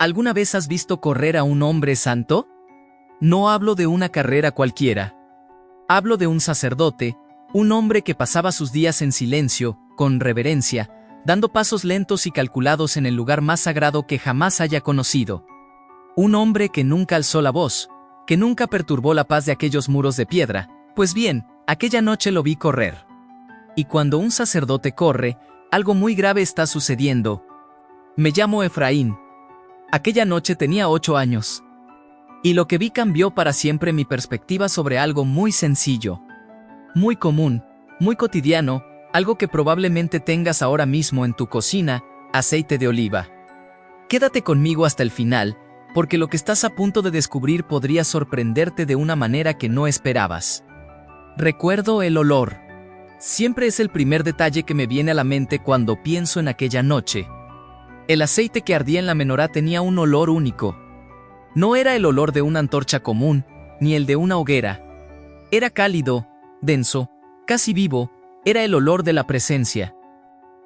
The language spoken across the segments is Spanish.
¿Alguna vez has visto correr a un hombre santo? No hablo de una carrera cualquiera. Hablo de un sacerdote, un hombre que pasaba sus días en silencio, con reverencia, dando pasos lentos y calculados en el lugar más sagrado que jamás haya conocido. Un hombre que nunca alzó la voz, que nunca perturbó la paz de aquellos muros de piedra. Pues bien, aquella noche lo vi correr. Y cuando un sacerdote corre, algo muy grave está sucediendo. Me llamo Efraín. Aquella noche tenía 8 años. Y lo que vi cambió para siempre mi perspectiva sobre algo muy sencillo. Muy común, muy cotidiano, algo que probablemente tengas ahora mismo en tu cocina: aceite de oliva. Quédate conmigo hasta el final, porque lo que estás a punto de descubrir podría sorprenderte de una manera que no esperabas. Recuerdo el olor. Siempre es el primer detalle que me viene a la mente cuando pienso en aquella noche. El aceite que ardía en la menorá tenía un olor único. No era el olor de una antorcha común, ni el de una hoguera. Era cálido, denso, casi vivo, era el olor de la presencia.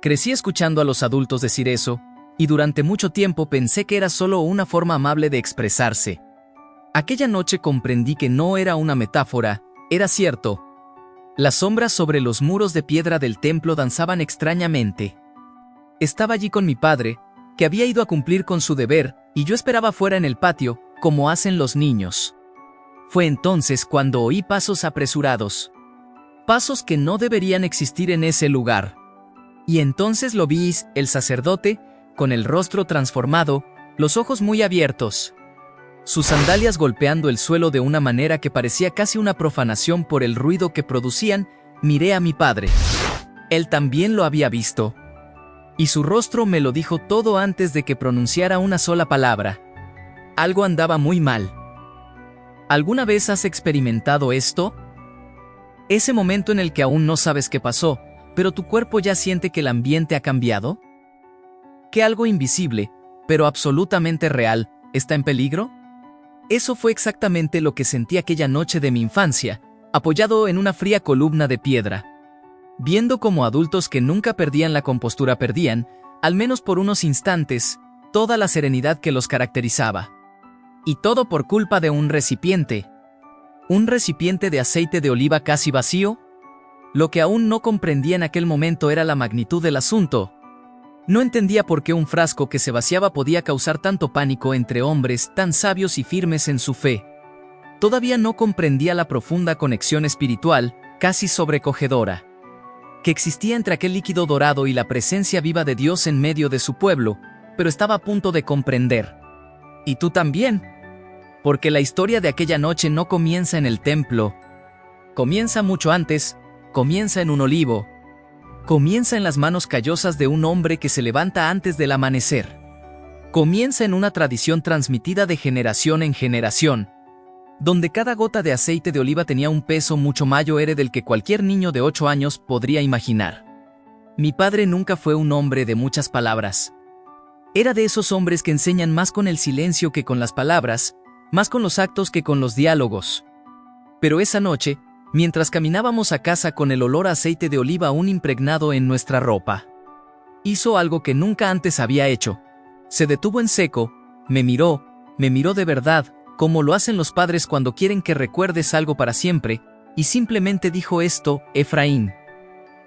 Crecí escuchando a los adultos decir eso, y durante mucho tiempo pensé que era solo una forma amable de expresarse. Aquella noche comprendí que no era una metáfora, era cierto. Las sombras sobre los muros de piedra del templo danzaban extrañamente. Estaba allí con mi padre, que había ido a cumplir con su deber, y yo esperaba fuera en el patio, como hacen los niños. Fue entonces cuando oí pasos apresurados. Pasos que no deberían existir en ese lugar. Y entonces lo vi, el sacerdote, con el rostro transformado, los ojos muy abiertos. Sus sandalias golpeando el suelo de una manera que parecía casi una profanación por el ruido que producían. Miré a mi padre. Él también lo había visto. Y su rostro me lo dijo todo antes de que pronunciara una sola palabra. Algo andaba muy mal. ¿Alguna vez has experimentado esto? Ese momento en el que aún no sabes qué pasó, pero tu cuerpo ya siente que el ambiente ha cambiado. ¿Que algo invisible, pero absolutamente real, está en peligro? Eso fue exactamente lo que sentí aquella noche de mi infancia, apoyado en una fría columna de piedra. Viendo cómo adultos que nunca perdían la compostura perdían, al menos por unos instantes, toda la serenidad que los caracterizaba. Y todo por culpa de un recipiente. ¿Un recipiente de aceite de oliva casi vacío? Lo que aún no comprendía en aquel momento era la magnitud del asunto. No entendía por qué un frasco que se vaciaba podía causar tanto pánico entre hombres tan sabios y firmes en su fe. Todavía no comprendía la profunda conexión espiritual, casi sobrecogedora, que existía entre aquel líquido dorado y la presencia viva de Dios en medio de su pueblo, pero estaba a punto de comprender. ¿Y tú también? Porque la historia de aquella noche no comienza en el templo. Comienza mucho antes, comienza en un olivo. Comienza en las manos callosas de un hombre que se levanta antes del amanecer. Comienza en una tradición transmitida de generación en generación, donde cada gota de aceite de oliva tenía un peso mucho mayor del que cualquier niño de 8 años podría imaginar. Mi padre nunca fue un hombre de muchas palabras. Era de esos hombres que enseñan más con el silencio que con las palabras, más con los actos que con los diálogos. Pero esa noche, mientras caminábamos a casa con el olor a aceite de oliva aún impregnado en nuestra ropa, hizo algo que nunca antes había hecho. Se detuvo en seco, me miró de verdad, como lo hacen los padres cuando quieren que recuerdes algo para siempre, y simplemente dijo esto: Efraín,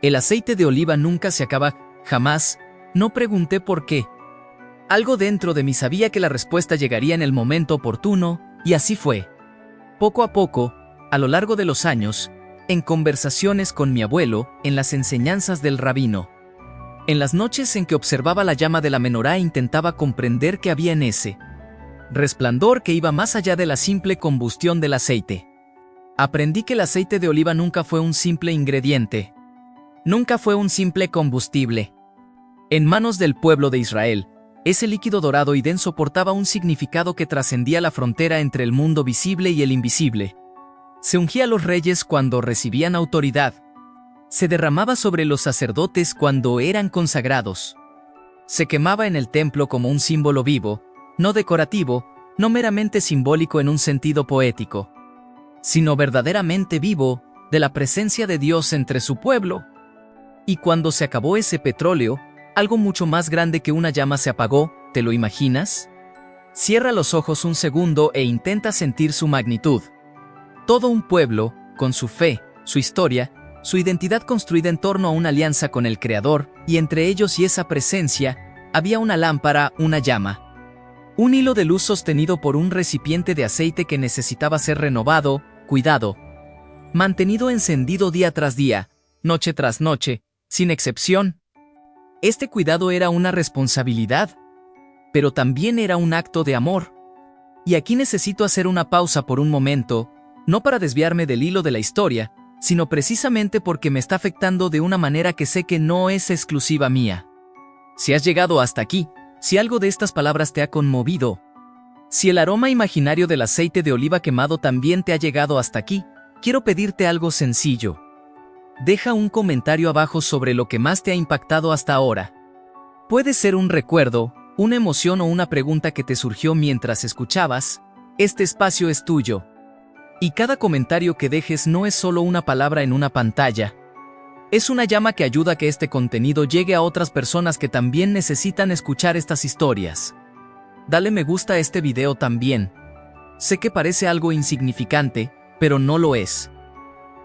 el aceite de oliva nunca se acaba, jamás. No pregunté por qué. Algo dentro de mí sabía que la respuesta llegaría en el momento oportuno, y así fue. Poco a poco, a lo largo de los años, en conversaciones con mi abuelo, en las enseñanzas del rabino, en las noches en que observaba la llama de la menorá e intentaba comprender qué había en ese resplandor que iba más allá de la simple combustión del aceite. Aprendí que el aceite de oliva nunca fue un simple ingrediente. Nunca fue un simple combustible. En manos del pueblo de Israel, ese líquido dorado y denso portaba un significado que trascendía la frontera entre el mundo visible y el invisible. Se ungía a los reyes cuando recibían autoridad. Se derramaba sobre los sacerdotes cuando eran consagrados. Se quemaba en el templo como un símbolo vivo, no decorativo, no meramente simbólico en un sentido poético, sino verdaderamente vivo, de la presencia de Dios entre su pueblo. Y cuando se acabó ese petróleo, algo mucho más grande que una llama se apagó, ¿te lo imaginas? Cierra los ojos un segundo e intenta sentir su magnitud. Todo un pueblo, con su fe, su historia, su identidad construida en torno a una alianza con el Creador, y entre ellos y esa presencia, había una lámpara, una llama. Un hilo de luz sostenido por un recipiente de aceite que necesitaba ser renovado, cuidado, mantenido encendido día tras día, noche tras noche, sin excepción. Este cuidado era una responsabilidad, pero también era un acto de amor. Y aquí necesito hacer una pausa por un momento, no para desviarme del hilo de la historia, sino precisamente porque me está afectando de una manera que sé que no es exclusiva mía. Si has llegado hasta aquí, si algo de estas palabras te ha conmovido, si el aroma imaginario del aceite de oliva quemado también te ha llegado hasta aquí, quiero pedirte algo sencillo. Deja un comentario abajo sobre lo que más te ha impactado hasta ahora. Puede ser un recuerdo, una emoción o una pregunta que te surgió mientras escuchabas. Este espacio es tuyo. Y cada comentario que dejes no es solo una palabra en una pantalla. Es una llama que ayuda a que este contenido llegue a otras personas que también necesitan escuchar estas historias. Dale me gusta a este video también. Sé que parece algo insignificante, pero no lo es.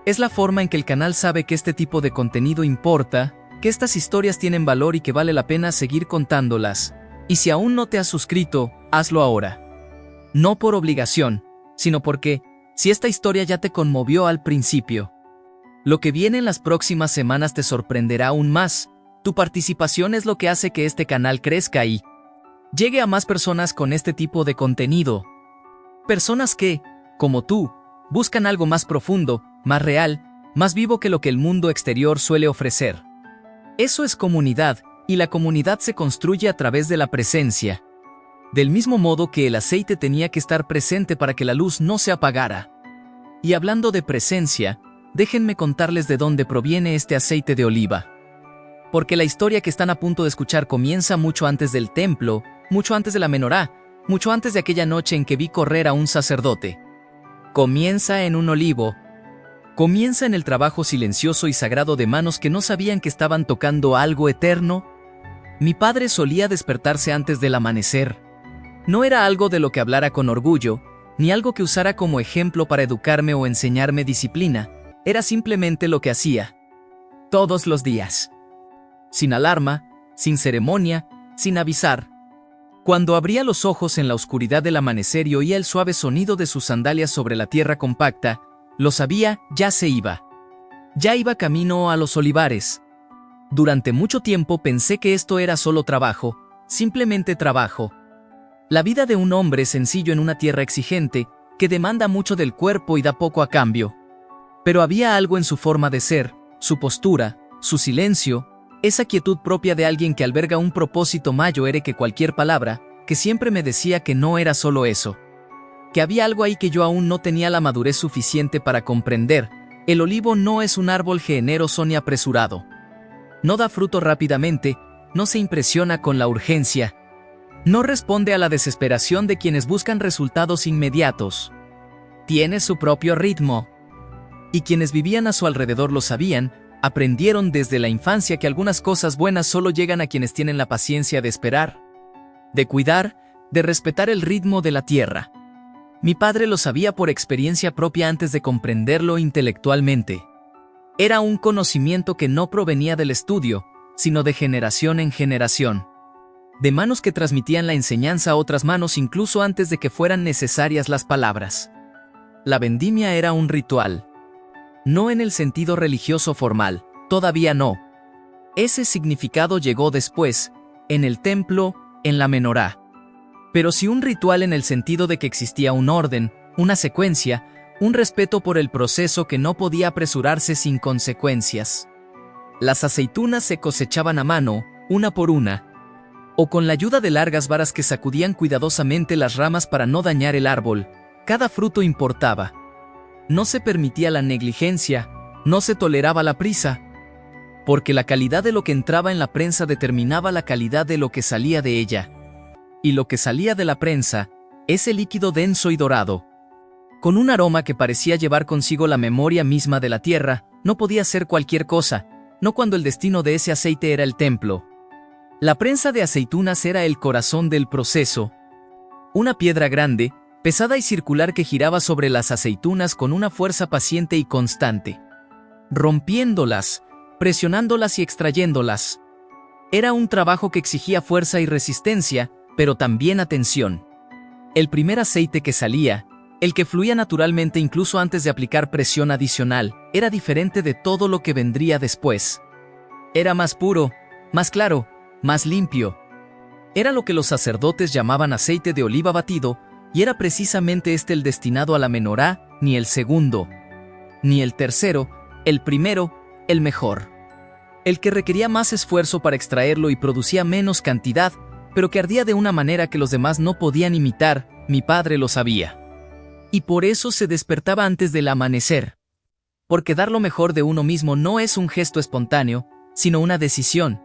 Es la forma en que el canal sabe que este tipo de contenido importa, que estas historias tienen valor y que vale la pena seguir contándolas. Y si aún no te has suscrito, hazlo ahora. No por obligación, sino porque, si esta historia ya te conmovió al principio, lo que viene en las próximas semanas te sorprenderá aún más. Tu participación es lo que hace que este canal crezca y llegue a más personas con este tipo de contenido. Personas que, como tú, buscan algo más profundo, más real, más vivo que lo que el mundo exterior suele ofrecer. Eso es comunidad, y la comunidad se construye a través de la presencia. Del mismo modo que el aceite tenía que estar presente para que la luz no se apagara. Y hablando de presencia, déjenme contarles de dónde proviene este aceite de oliva. Porque la historia que están a punto de escuchar comienza mucho antes del templo, mucho antes de la menorá, mucho antes de aquella noche en que vi correr a un sacerdote. Comienza en un olivo. Comienza en el trabajo silencioso y sagrado de manos que no sabían que estaban tocando algo eterno. Mi padre solía despertarse antes del amanecer. No era algo de lo que hablara con orgullo, ni algo que usara como ejemplo para educarme o enseñarme disciplina. Era simplemente lo que hacía. Todos los días. Sin alarma, sin ceremonia, sin avisar. Cuando abría los ojos en la oscuridad del amanecer y oía el suave sonido de sus sandalias sobre la tierra compacta, lo sabía, ya se iba. Ya iba camino a los olivares. Durante mucho tiempo pensé que esto era solo trabajo, simplemente trabajo. La vida de un hombre sencillo en una tierra exigente, que demanda mucho del cuerpo y da poco a cambio. Pero había algo en su forma de ser, su postura, su silencio, esa quietud propia de alguien que alberga un propósito mayor que cualquier palabra, que siempre me decía que no era solo eso. Que había algo ahí que yo aún no tenía la madurez suficiente para comprender. El olivo no es un árbol generoso ni apresurado. No da fruto rápidamente, no se impresiona con la urgencia. No responde a la desesperación de quienes buscan resultados inmediatos. Tiene su propio ritmo. Y quienes vivían a su alrededor lo sabían, aprendieron desde la infancia que algunas cosas buenas solo llegan a quienes tienen la paciencia de esperar, de cuidar, de respetar el ritmo de la tierra. Mi padre lo sabía por experiencia propia antes de comprenderlo intelectualmente. Era un conocimiento que no provenía del estudio, sino de generación en generación. De manos que transmitían la enseñanza a otras manos incluso antes de que fueran necesarias las palabras. La vendimia era un ritual. No en el sentido religioso formal, todavía no. Ese significado llegó después, en el templo, en la menorá. Pero sí un ritual en el sentido de que existía un orden, una secuencia, un respeto por el proceso que no podía apresurarse sin consecuencias. Las aceitunas se cosechaban a mano, una por una, o con la ayuda de largas varas que sacudían cuidadosamente las ramas para no dañar el árbol. Cada fruto importaba. No se permitía la negligencia, no se toleraba la prisa, porque la calidad de lo que entraba en la prensa determinaba la calidad de lo que salía de ella. Y lo que salía de la prensa, ese líquido denso y dorado, con un aroma que parecía llevar consigo la memoria misma de la tierra, no podía ser cualquier cosa, no cuando el destino de ese aceite era el templo. La prensa de aceitunas era el corazón del proceso. Una piedra grande, pesada y circular que giraba sobre las aceitunas con una fuerza paciente y constante, rompiéndolas, presionándolas y extrayéndolas. Era un trabajo que exigía fuerza y resistencia, pero también atención. El primer aceite que salía, el que fluía naturalmente incluso antes de aplicar presión adicional, era diferente de todo lo que vendría después. Era más puro, más claro, más limpio. Era lo que los sacerdotes llamaban aceite de oliva batido, y era precisamente este el destinado a la menorá, ni el segundo, ni el tercero, el primero, el mejor. El que requería más esfuerzo para extraerlo y producía menos cantidad, pero que ardía de una manera que los demás no podían imitar, mi padre lo sabía. Y por eso se despertaba antes del amanecer. Porque dar lo mejor de uno mismo no es un gesto espontáneo, sino una decisión.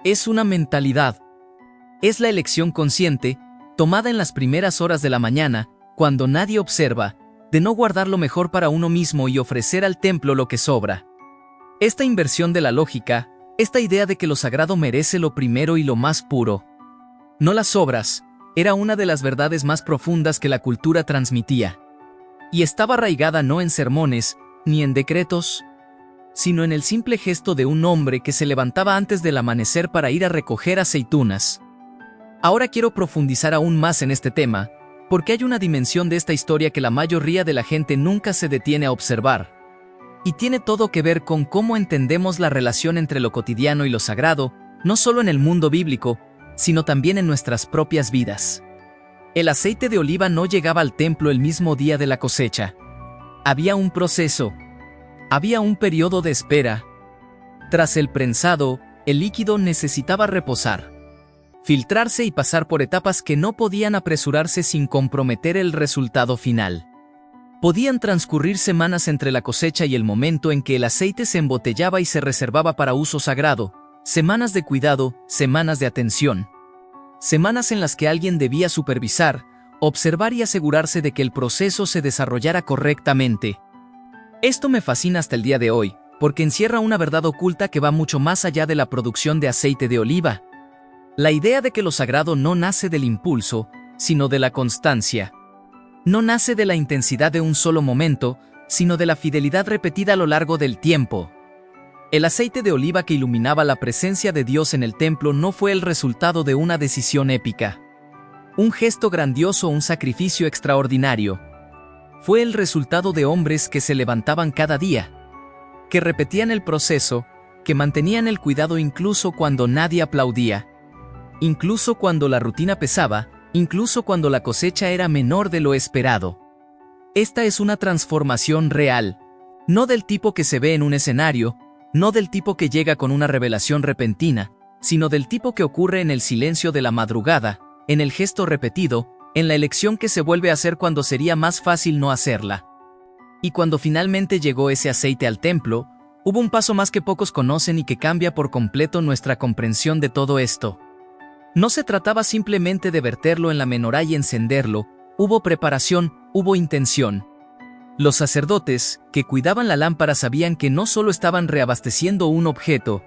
Es una mentalidad. Es la elección consciente, tomada en las primeras horas de la mañana, cuando nadie observa, de no guardar lo mejor para uno mismo y ofrecer al templo lo que sobra. Esta inversión de la lógica, esta idea de que lo sagrado merece lo primero y lo más puro, no las obras, era una de las verdades más profundas que la cultura transmitía. Y estaba arraigada no en sermones, ni en decretos, sino en el simple gesto de un hombre que se levantaba antes del amanecer para ir a recoger aceitunas. Ahora quiero profundizar aún más en este tema, porque hay una dimensión de esta historia que la mayoría de la gente nunca se detiene a observar. Y tiene todo que ver con cómo entendemos la relación entre lo cotidiano y lo sagrado, no solo en el mundo bíblico, sino también en nuestras propias vidas. El aceite de oliva no llegaba al templo el mismo día de la cosecha. Había un proceso. Había un periodo de espera. Tras el prensado, el líquido necesitaba reposar, filtrarse y pasar por etapas que no podían apresurarse sin comprometer el resultado final. Podían transcurrir semanas entre la cosecha y el momento en que el aceite se embotellaba y se reservaba para uso sagrado, semanas de cuidado, semanas de atención. Semanas en las que alguien debía supervisar, observar y asegurarse de que el proceso se desarrollara correctamente. Esto me fascina hasta el día de hoy, porque encierra una verdad oculta que va mucho más allá de la producción de aceite de oliva. La idea de que lo sagrado no nace del impulso, sino de la constancia. No nace de la intensidad de un solo momento, sino de la fidelidad repetida a lo largo del tiempo. El aceite de oliva que iluminaba la presencia de Dios en el templo no fue el resultado de una decisión épica, un gesto grandioso o un sacrificio extraordinario. Fue el resultado de hombres que se levantaban cada día, que repetían el proceso, que mantenían el cuidado incluso cuando nadie aplaudía, incluso cuando la rutina pesaba, incluso cuando la cosecha era menor de lo esperado. Esta es una transformación real, no del tipo que se ve en un escenario, no del tipo que llega con una revelación repentina, sino del tipo que ocurre en el silencio de la madrugada, en el gesto repetido, en la elección que se vuelve a hacer cuando sería más fácil no hacerla. Y cuando finalmente llegó ese aceite al templo, hubo un paso más que pocos conocen y que cambia por completo nuestra comprensión de todo esto. No se trataba simplemente de verterlo en la menorá y encenderlo, hubo preparación, hubo intención. Los sacerdotes, que cuidaban la lámpara, sabían que no solo estaban reabasteciendo un objeto,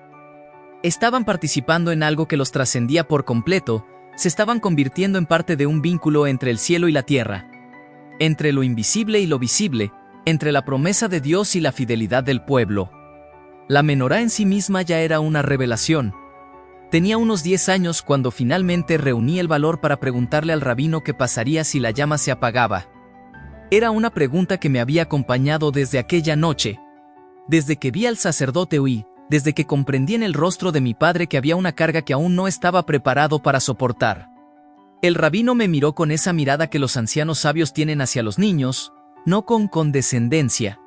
estaban participando en algo que los trascendía por completo, se estaban convirtiendo en parte de un vínculo entre el cielo y la tierra, entre lo invisible y lo visible, entre la promesa de Dios y la fidelidad del pueblo. La menorá en sí misma ya era una revelación. Tenía unos 10 años cuando finalmente reuní el valor para preguntarle al rabino qué pasaría si la llama se apagaba. Era una pregunta que me había acompañado desde aquella noche. Desde que vi al sacerdote huir, desde que comprendí en el rostro de mi padre que había una carga que aún no estaba preparado para soportar. El rabino me miró con esa mirada que los ancianos sabios tienen hacia los niños, no con condescendencia,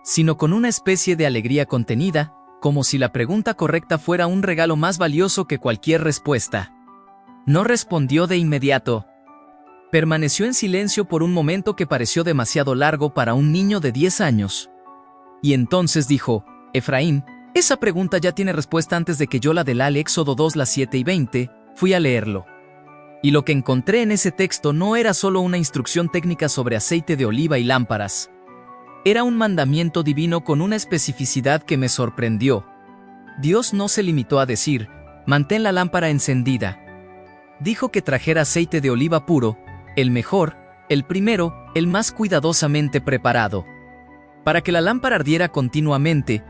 sino con una especie de alegría contenida, como si la pregunta correcta fuera un regalo más valioso que cualquier respuesta. No respondió de inmediato. Permaneció en silencio por un momento que pareció demasiado largo para un niño de 10 años. Y entonces dijo: Efraín, esa pregunta ya tiene respuesta. Antes de que yo la del Éxodo 2, las 7 y 20, fui a leerlo. Y lo que encontré en ese texto no era solo una instrucción técnica sobre aceite de oliva y lámparas. Era un mandamiento divino con una especificidad que me sorprendió. Dios no se limitó a decir: mantén la lámpara encendida. Dijo que trajera aceite de oliva puro, el mejor, el primero, el más cuidadosamente preparado. Para que la lámpara ardiera continuamente,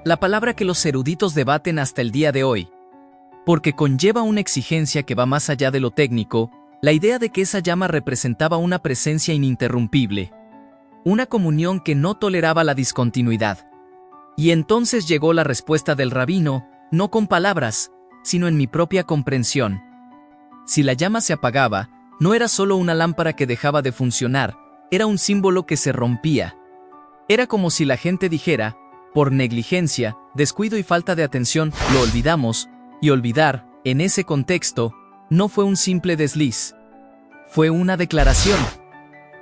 la palabra que los eruditos debaten hasta el día de hoy. Porque conlleva una exigencia que va más allá de lo técnico, la idea de que esa llama representaba una presencia ininterrumpible. Una comunión que no toleraba la discontinuidad. Y entonces llegó la respuesta del rabino, no con palabras, sino en mi propia comprensión. Si la llama se apagaba, no era solo una lámpara que dejaba de funcionar, era un símbolo que se rompía. Era como si la gente dijera, por negligencia, descuido y falta de atención, lo olvidamos, y olvidar, en ese contexto, no fue un simple desliz. Fue una declaración.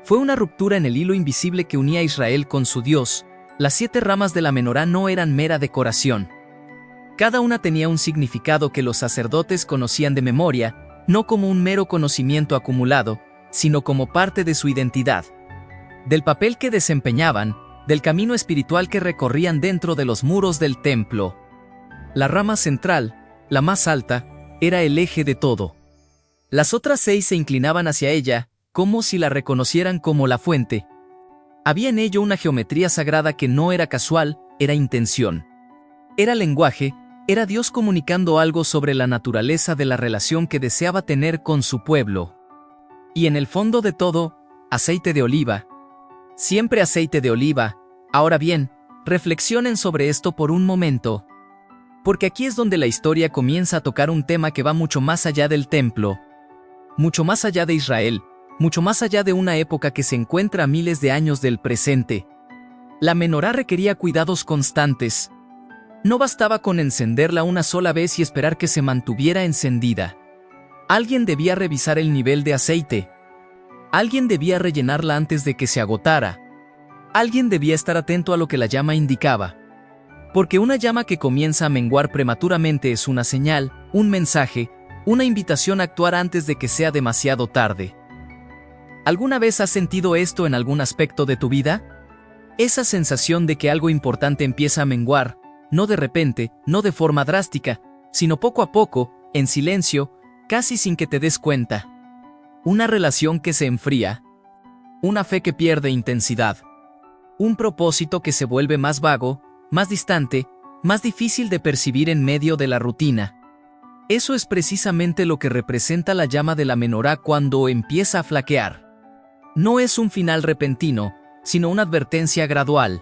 Fue una ruptura en el hilo invisible que unía a Israel con su Dios. Las 7 ramas de la menorá no eran mera decoración. Cada una tenía un significado que los sacerdotes conocían de memoria, no como un mero conocimiento acumulado, sino como parte de su identidad. Del papel que desempeñaban, del camino espiritual que recorrían dentro de los muros del templo. La rama central, la más alta, era el eje de todo. Las otras 6 se inclinaban hacia ella, como si la reconocieran como la fuente. Había en ello una geometría sagrada que no era casual, era intención. Era lenguaje, era Dios comunicando algo sobre la naturaleza de la relación que deseaba tener con su pueblo. Y en el fondo de todo, aceite de oliva. Siempre aceite de oliva. Ahora bien, reflexionen sobre esto por un momento. Porque aquí es donde la historia comienza a tocar un tema que va mucho más allá del templo. Mucho más allá de Israel, mucho más allá de una época que se encuentra a miles de años del presente. La menorá requería cuidados constantes. No bastaba con encenderla una sola vez y esperar que se mantuviera encendida. Alguien debía revisar el nivel de aceite. Alguien debía rellenarla antes de que se agotara. Alguien debía estar atento a lo que la llama indicaba. Porque una llama que comienza a menguar prematuramente es una señal, un mensaje, una invitación a actuar antes de que sea demasiado tarde. ¿Alguna vez has sentido esto en algún aspecto de tu vida? Esa sensación de que algo importante empieza a menguar, no de repente, no de forma drástica, sino poco a poco, en silencio, casi sin que te des cuenta. Una relación que se enfría. Una fe que pierde intensidad. Un propósito que se vuelve más vago, más distante, más difícil de percibir en medio de la rutina. Eso es precisamente lo que representa la llama de la menorá cuando empieza a flaquear. No es un final repentino, sino una advertencia gradual.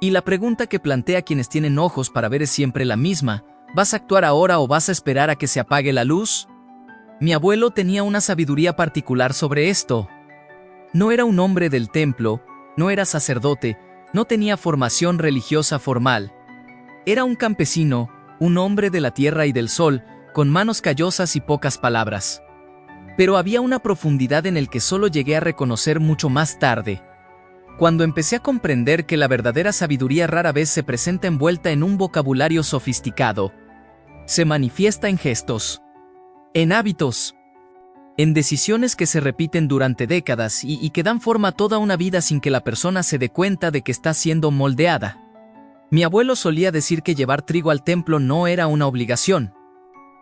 Y la pregunta que plantea quienes tienen ojos para ver es siempre la misma: ¿vas a actuar ahora o vas a esperar a que se apague la luz? Mi abuelo tenía una sabiduría particular sobre esto. No era un hombre del templo, no era sacerdote, no tenía formación religiosa formal. Era un campesino, un hombre de la tierra y del sol, con manos callosas y pocas palabras. Pero había una profundidad en el que solo llegué a reconocer mucho más tarde. Cuando empecé a comprender que la verdadera sabiduría rara vez se presenta envuelta en un vocabulario sofisticado. Se manifiesta en gestos, en hábitos, en decisiones que se repiten durante décadas y que dan forma a toda una vida sin que la persona se dé cuenta de que está siendo moldeada. Mi abuelo solía decir que llevar trigo al templo no era una obligación.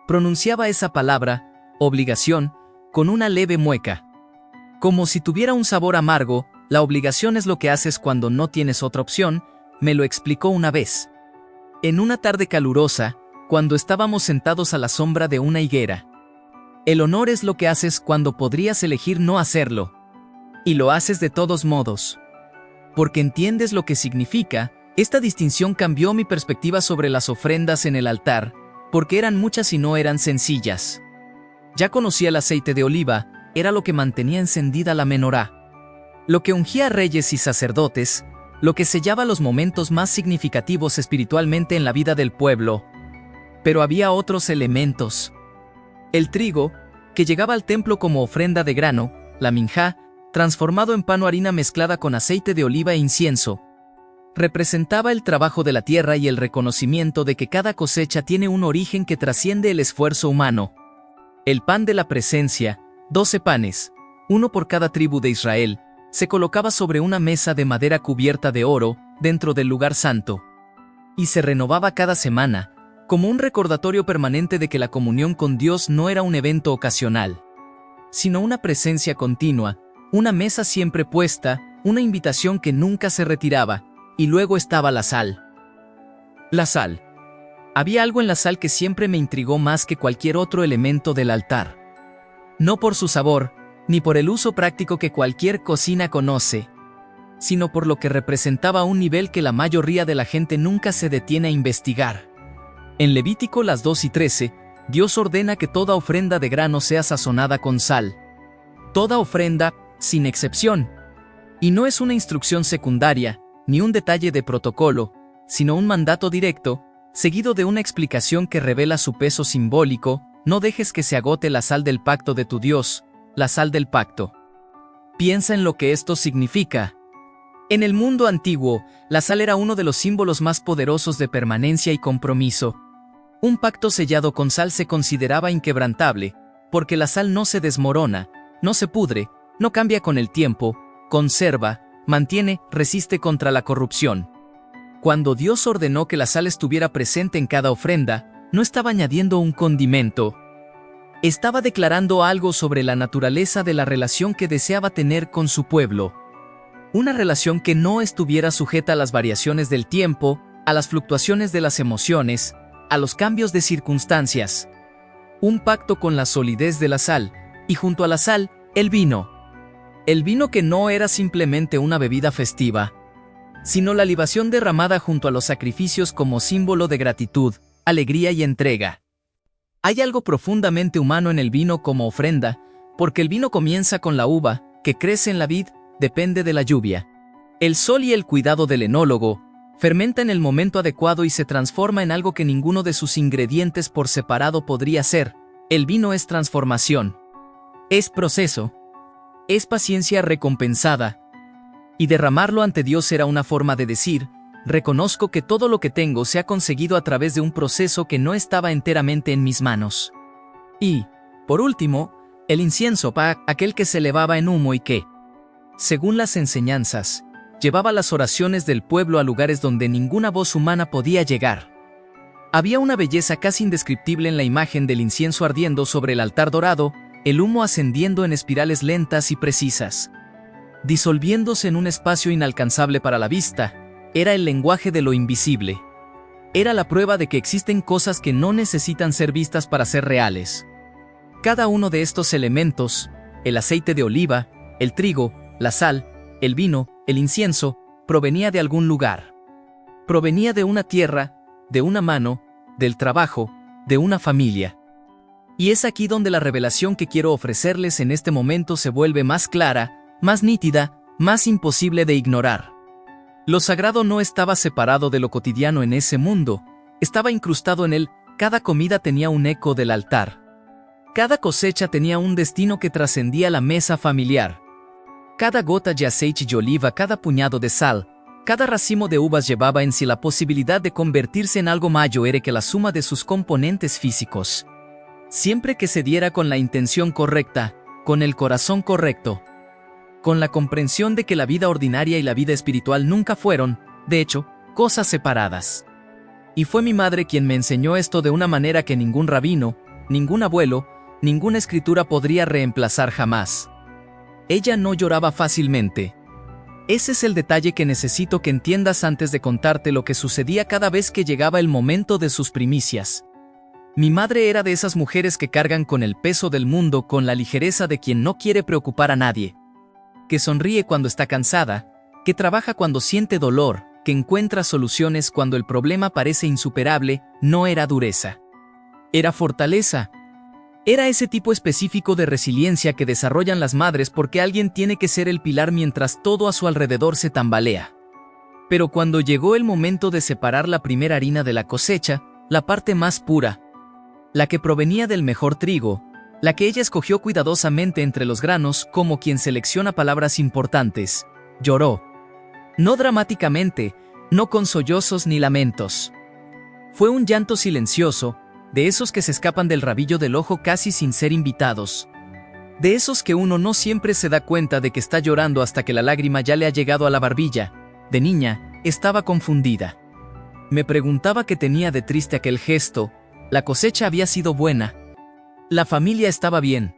Pronunciaba esa palabra, obligación, con una leve mueca. Como si tuviera un sabor amargo. La obligación es lo que haces cuando no tienes otra opción, me lo explicó una vez. En una tarde calurosa, cuando estábamos sentados a la sombra de una higuera. El honor es lo que haces cuando podrías elegir no hacerlo. Y lo haces de todos modos. Porque entiendes lo que significa. Esta distinción cambió mi perspectiva sobre las ofrendas en el altar, porque eran muchas y no eran sencillas. Ya conocía el aceite de oliva, era lo que mantenía encendida la menorá. Lo que ungía a reyes y sacerdotes, lo que sellaba los momentos más significativos espiritualmente en la vida del pueblo. Pero había otros elementos. El trigo, que llegaba al templo como ofrenda de grano, la minjá, transformado en pan o harina mezclada con aceite de oliva e incienso. Representaba el trabajo de la tierra y el reconocimiento de que cada cosecha tiene un origen que trasciende el esfuerzo humano. El pan de la presencia, 12 panes, uno por cada tribu de Israel, se colocaba sobre una mesa de madera cubierta de oro, dentro del lugar santo. Y se renovaba cada semana, como un recordatorio permanente de que la comunión con Dios no era un evento ocasional. sino una presencia continua, una mesa siempre puesta, una invitación que nunca se retiraba, y luego estaba la sal. La sal. Había algo en la sal que siempre me intrigó más que cualquier otro elemento del altar. No por su sabor, ni por el uso práctico que cualquier cocina conoce, sino por lo que representaba a un nivel que la mayoría de la gente nunca se detiene a investigar. En Levítico las 2:13, Dios ordena que toda ofrenda de grano sea sazonada con sal. Toda ofrenda, sin excepción. Y no es una instrucción secundaria, ni un detalle de protocolo, sino un mandato directo, seguido de una explicación que revela su peso simbólico: no dejes que se agote la sal del pacto de tu Dios, la sal del pacto. Piensa en lo que esto significa. En el mundo antiguo, la sal era uno de los símbolos más poderosos de permanencia y compromiso. Un pacto sellado con sal se consideraba inquebrantable, porque la sal no se desmorona, no se pudre, no cambia con el tiempo, conserva, mantiene, resiste contra la corrupción. Cuando Dios ordenó que la sal estuviera presente en cada ofrenda, no estaba añadiendo un condimento. Estaba declarando algo sobre la naturaleza de la relación que deseaba tener con su pueblo. Una relación que no estuviera sujeta a las variaciones del tiempo, a las fluctuaciones de las emociones, a los cambios de circunstancias. Un pacto con la solidez de la sal, y junto a la sal, el vino. El vino que no era simplemente una bebida festiva, sino la libación derramada junto a los sacrificios como símbolo de gratitud, alegría y entrega. Hay algo profundamente humano en el vino como ofrenda, porque el vino comienza con la uva, que crece en la vid, depende de la lluvia. El sol y el cuidado del enólogo, fermenta en el momento adecuado y se transforma en algo que ninguno de sus ingredientes por separado podría ser. El vino es transformación. Es proceso. Es paciencia recompensada. Y derramarlo ante Dios era una forma de decir: reconozco que todo lo que tengo se ha conseguido a través de un proceso que no estaba enteramente en mis manos. Y, por último, el incienso, aquel que se elevaba en humo y que, según las enseñanzas, llevaba las oraciones del pueblo a lugares donde ninguna voz humana podía llegar. Había una belleza casi indescriptible en la imagen del incienso ardiendo sobre el altar dorado, el humo ascendiendo en espirales lentas y precisas, disolviéndose en un espacio inalcanzable para la vista. Era el lenguaje de lo invisible. Era la prueba de que existen cosas que no necesitan ser vistas para ser reales. Cada uno de estos elementos, el aceite de oliva, el trigo, la sal, el vino, el incienso, provenía de algún lugar. Provenía de una tierra, de una mano, del trabajo, de una familia. Y es aquí donde la revelación que quiero ofrecerles en este momento se vuelve más clara, más nítida, más imposible de ignorar. Lo sagrado no estaba separado de lo cotidiano en ese mundo, estaba incrustado en él. Cada comida tenía un eco del altar. Cada cosecha tenía un destino que trascendía la mesa familiar. Cada gota de aceite de oliva, cada puñado de sal, cada racimo de uvas llevaba en sí la posibilidad de convertirse en algo mayor que la suma de sus componentes físicos. Siempre que se diera con la intención correcta, con el corazón correcto, con la comprensión de que la vida ordinaria y la vida espiritual nunca fueron, de hecho, cosas separadas. Y fue mi madre quien me enseñó esto de una manera que ningún rabino, ningún abuelo, ninguna escritura podría reemplazar jamás. Ella no lloraba fácilmente. Ese es el detalle que necesito que entiendas antes de contarte lo que sucedía cada vez que llegaba el momento de sus primicias. Mi madre era de esas mujeres que cargan con el peso del mundo con la ligereza de quien no quiere preocupar a nadie. Que sonríe cuando está cansada, que trabaja cuando siente dolor, que encuentra soluciones cuando el problema parece insuperable. No era dureza. Era fortaleza. Era ese tipo específico de resiliencia que desarrollan las madres porque alguien tiene que ser el pilar mientras todo a su alrededor se tambalea. Pero cuando llegó el momento de separar la primera harina de la cosecha, la parte más pura, la que provenía del mejor trigo, la que ella escogió cuidadosamente entre los granos como quien selecciona palabras importantes, lloró. No dramáticamente, no con sollozos ni lamentos. Fue un llanto silencioso, de esos que se escapan del rabillo del ojo casi sin ser invitados. De esos que uno no siempre se da cuenta de que está llorando hasta que la lágrima ya le ha llegado a la barbilla. De niña, estaba confundida. Me preguntaba qué tenía de triste aquel gesto. La cosecha había sido buena. La familia estaba bien.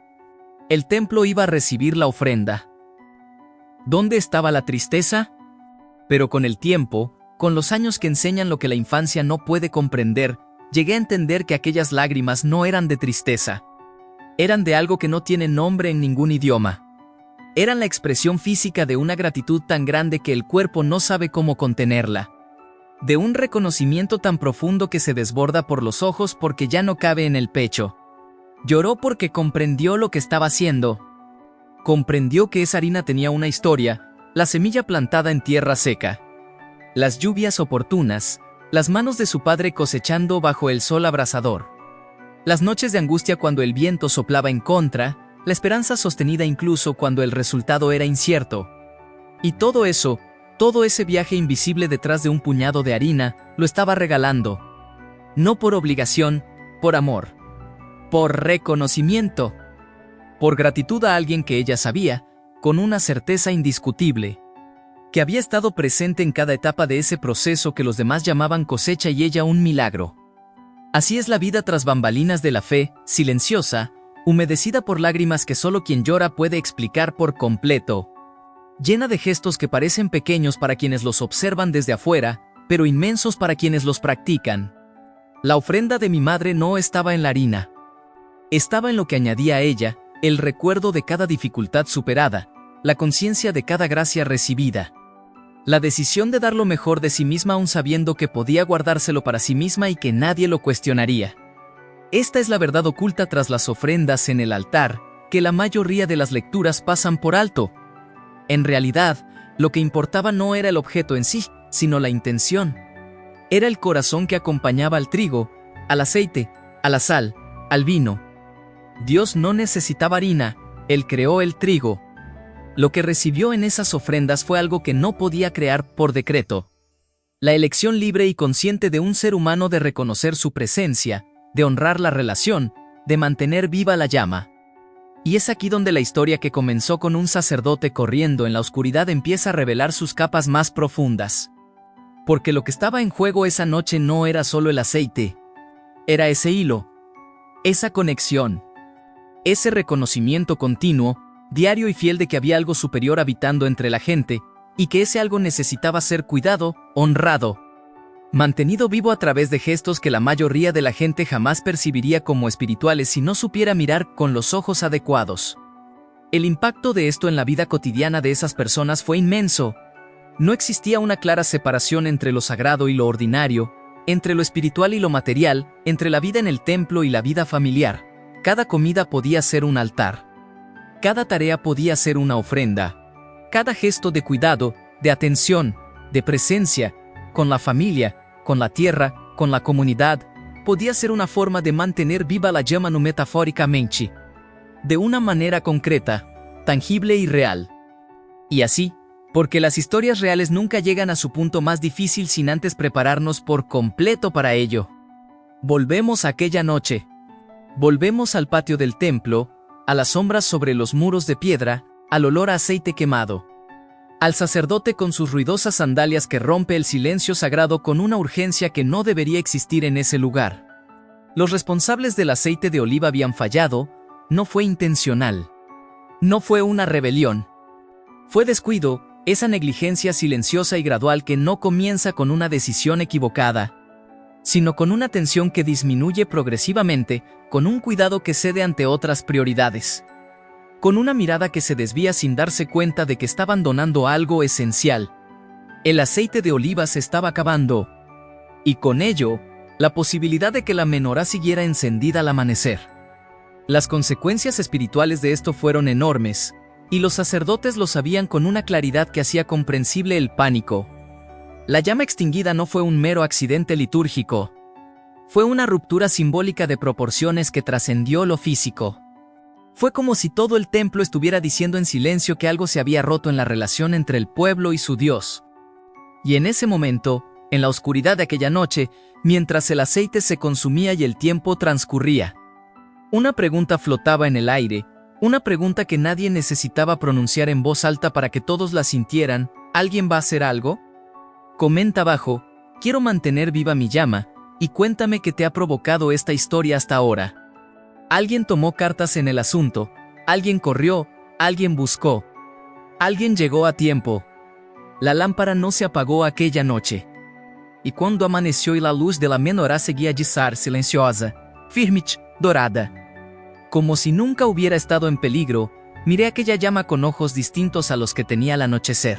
El templo iba a recibir la ofrenda. ¿Dónde estaba la tristeza? Pero con el tiempo, con los años que enseñan lo que la infancia no puede comprender, llegué a entender que aquellas lágrimas no eran de tristeza. Eran de algo que no tiene nombre en ningún idioma. Eran la expresión física de una gratitud tan grande que el cuerpo no sabe cómo contenerla. De un reconocimiento tan profundo que se desborda por los ojos porque ya no cabe en el pecho. Lloró porque comprendió lo que estaba haciendo. Comprendió que esa harina tenía una historia, la semilla plantada en tierra seca. Las lluvias oportunas, las manos de su padre cosechando bajo el sol abrasador. Las noches de angustia cuando el viento soplaba en contra, la esperanza sostenida incluso cuando el resultado era incierto. Y todo eso, todo ese viaje invisible detrás de un puñado de harina, lo estaba regalando. No por obligación, por amor. Por reconocimiento. Por gratitud a alguien que ella sabía, con una certeza indiscutible, que había estado presente en cada etapa de ese proceso que los demás llamaban cosecha y ella un milagro. Así es la vida tras bambalinas de la fe, silenciosa, humedecida por lágrimas que solo quien llora puede explicar por completo. Llena de gestos que parecen pequeños para quienes los observan desde afuera, pero inmensos para quienes los practican. La ofrenda de mi madre no estaba en la harina. Estaba en lo que añadía a ella, el recuerdo de cada dificultad superada, la conciencia de cada gracia recibida. La decisión de dar lo mejor de sí misma aún sabiendo que podía guardárselo para sí misma y que nadie lo cuestionaría. Esta es la verdad oculta tras las ofrendas en el altar, que la mayoría de las lecturas pasan por alto. En realidad, lo que importaba no era el objeto en sí, sino la intención. Era el corazón que acompañaba al trigo, al aceite, a la sal, al vino. Dios no necesitaba harina, Él creó el trigo. Lo que recibió en esas ofrendas fue algo que no podía crear por decreto. La elección libre y consciente de un ser humano de reconocer su presencia, de honrar la relación, de mantener viva la llama. Y es aquí donde la historia que comenzó con un sacerdote corriendo en la oscuridad empieza a revelar sus capas más profundas. Porque lo que estaba en juego esa noche no era solo el aceite. Era ese hilo, esa conexión, ese reconocimiento continuo, diario y fiel de que había algo superior habitando entre la gente, y que ese algo necesitaba ser cuidado, honrado, mantenido vivo a través de gestos que la mayoría de la gente jamás percibiría como espirituales si no supiera mirar con los ojos adecuados. El impacto de esto en la vida cotidiana de esas personas fue inmenso. No existía una clara separación entre lo sagrado y lo ordinario, entre lo espiritual y lo material, entre la vida en el templo y la vida familiar. Cada comida podía ser un altar. Cada tarea podía ser una ofrenda. Cada gesto de cuidado, de atención, de presencia, con la familia, con la tierra, con la comunidad, podía ser una forma de mantener viva la llama no metafóricamente. De una manera concreta, tangible y real. Y así, porque las historias reales nunca llegan a su punto más difícil sin antes prepararnos por completo para ello. Volvemos a aquella noche. Volvemos al patio del templo, a las sombras sobre los muros de piedra, al olor a aceite quemado. Al sacerdote con sus ruidosas sandalias que rompe el silencio sagrado con una urgencia que no debería existir en ese lugar. Los responsables del aceite de oliva habían fallado, no fue intencional. No fue una rebelión. Fue descuido, esa negligencia silenciosa y gradual que no comienza con una decisión equivocada, sino con una atención que disminuye progresivamente, con un cuidado que cede ante otras prioridades. Con una mirada que se desvía sin darse cuenta de que está abandonando algo esencial. El aceite de oliva se estaba acabando. Y con ello, la posibilidad de que la menorá siguiera encendida al amanecer. Las consecuencias espirituales de esto fueron enormes, y los sacerdotes lo sabían con una claridad que hacía comprensible el pánico. La llama extinguida no fue un mero accidente litúrgico. Fue una ruptura simbólica de proporciones que trascendió lo físico. Fue como si todo el templo estuviera diciendo en silencio que algo se había roto en la relación entre el pueblo y su Dios. Y en ese momento, en la oscuridad de aquella noche, mientras el aceite se consumía y el tiempo transcurría, una pregunta flotaba en el aire, una pregunta que nadie necesitaba pronunciar en voz alta para que todos la sintieran. ¿Alguien va a hacer algo? Comenta abajo, quiero mantener viva mi llama, y cuéntame qué te ha provocado esta historia hasta ahora. Alguien tomó cartas en el asunto, Alguien corrió, alguien buscó. Alguien llegó a tiempo. La lámpara no se apagó aquella noche. Y cuando amaneció y la luz de la menorá seguía disar silenciosa, firme, dorada. Como si nunca hubiera estado en peligro, miré aquella llama con ojos distintos a los que tenía al anochecer.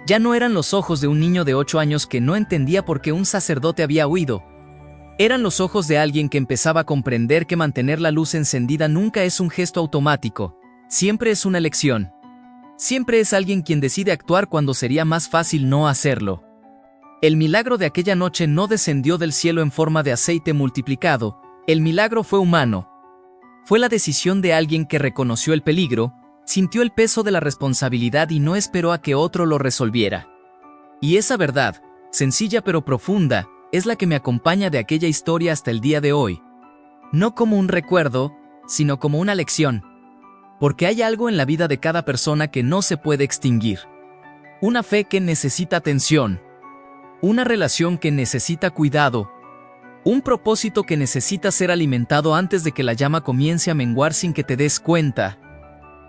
Ya no eran los ojos de un niño de 8 años que no entendía por qué un sacerdote había huido. Eran los ojos de alguien que empezaba a comprender que mantener la luz encendida nunca es un gesto automático, siempre es una elección. Siempre es alguien quien decide actuar cuando sería más fácil no hacerlo. El milagro de aquella noche no descendió del cielo en forma de aceite multiplicado, el milagro fue humano. Fue la decisión de alguien que reconoció el peligro, sintió el peso de la responsabilidad y no esperó a que otro lo resolviera. Y esa verdad, sencilla pero profunda, es la que me acompaña de aquella historia hasta el día de hoy. No como un recuerdo, sino como una lección. Porque hay algo en la vida de cada persona que no se puede extinguir. Una fe que necesita atención. Una relación que necesita cuidado. Un propósito que necesita ser alimentado antes de que la llama comience a menguar sin que te des cuenta.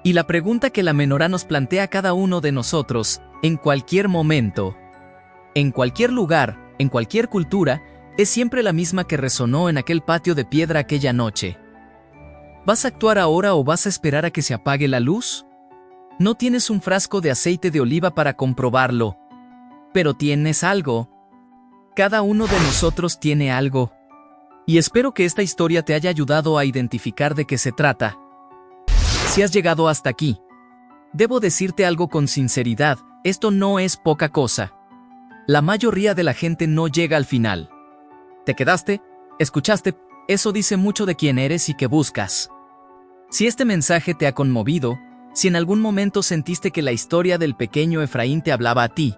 Y la pregunta que la menorá nos plantea a cada uno de nosotros, en cualquier momento, en cualquier lugar, en cualquier cultura, es siempre la misma que resonó en aquel patio de piedra aquella noche. ¿Vas a actuar ahora o vas a esperar a que se apague la luz? No tienes un frasco de aceite de oliva para comprobarlo. Pero tienes algo. Cada uno de nosotros tiene algo. Y espero que esta historia te haya ayudado a identificar de qué se trata. Si has llegado hasta aquí, debo decirte algo con sinceridad, esto no es poca cosa. La mayoría de la gente no llega al final. ¿Te quedaste? ¿Escuchaste? Eso dice mucho de quién eres y qué buscas. Si este mensaje te ha conmovido, si en algún momento sentiste que la historia del pequeño Efraín te hablaba a ti,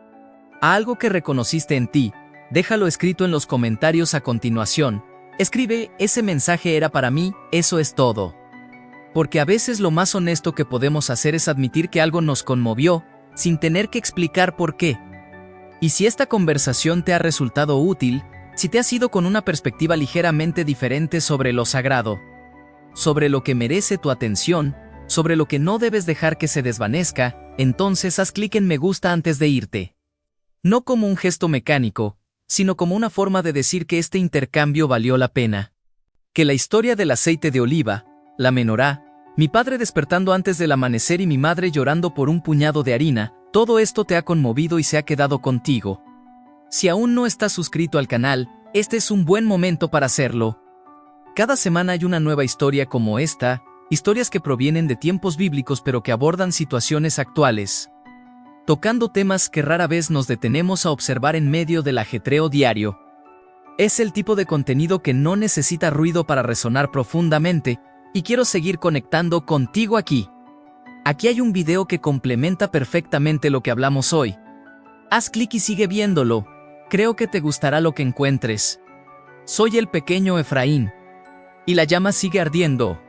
a algo que reconociste en ti, déjalo escrito en los comentarios a continuación. Escribe, ese mensaje era para mí, eso es todo. Porque a veces lo más honesto que podemos hacer es admitir que algo nos conmovió, sin tener que explicar por qué. Y si esta conversación te ha resultado útil, si te has ido con una perspectiva ligeramente diferente sobre lo sagrado, sobre lo que merece tu atención, sobre lo que no debes dejar que se desvanezca, entonces haz clic en me gusta antes de irte. No como un gesto mecánico, sino como una forma de decir que este intercambio valió la pena. Que la historia del aceite de oliva, la menorá, mi padre despertando antes del amanecer y mi madre llorando por un puñado de harina, todo esto te ha conmovido y se ha quedado contigo. Si aún no estás suscrito al canal, este es un buen momento para hacerlo. Cada semana hay una nueva historia como esta, historias que provienen de tiempos bíblicos pero que abordan situaciones actuales, tocando temas que rara vez nos detenemos a observar en medio del ajetreo diario. Es el tipo de contenido que no necesita ruido para resonar profundamente, y quiero seguir conectando contigo aquí. Aquí hay un video que complementa perfectamente lo que hablamos hoy. Haz clic y sigue viéndolo, creo que te gustará lo que encuentres. Soy el pequeño Efraín. Y la llama sigue ardiendo.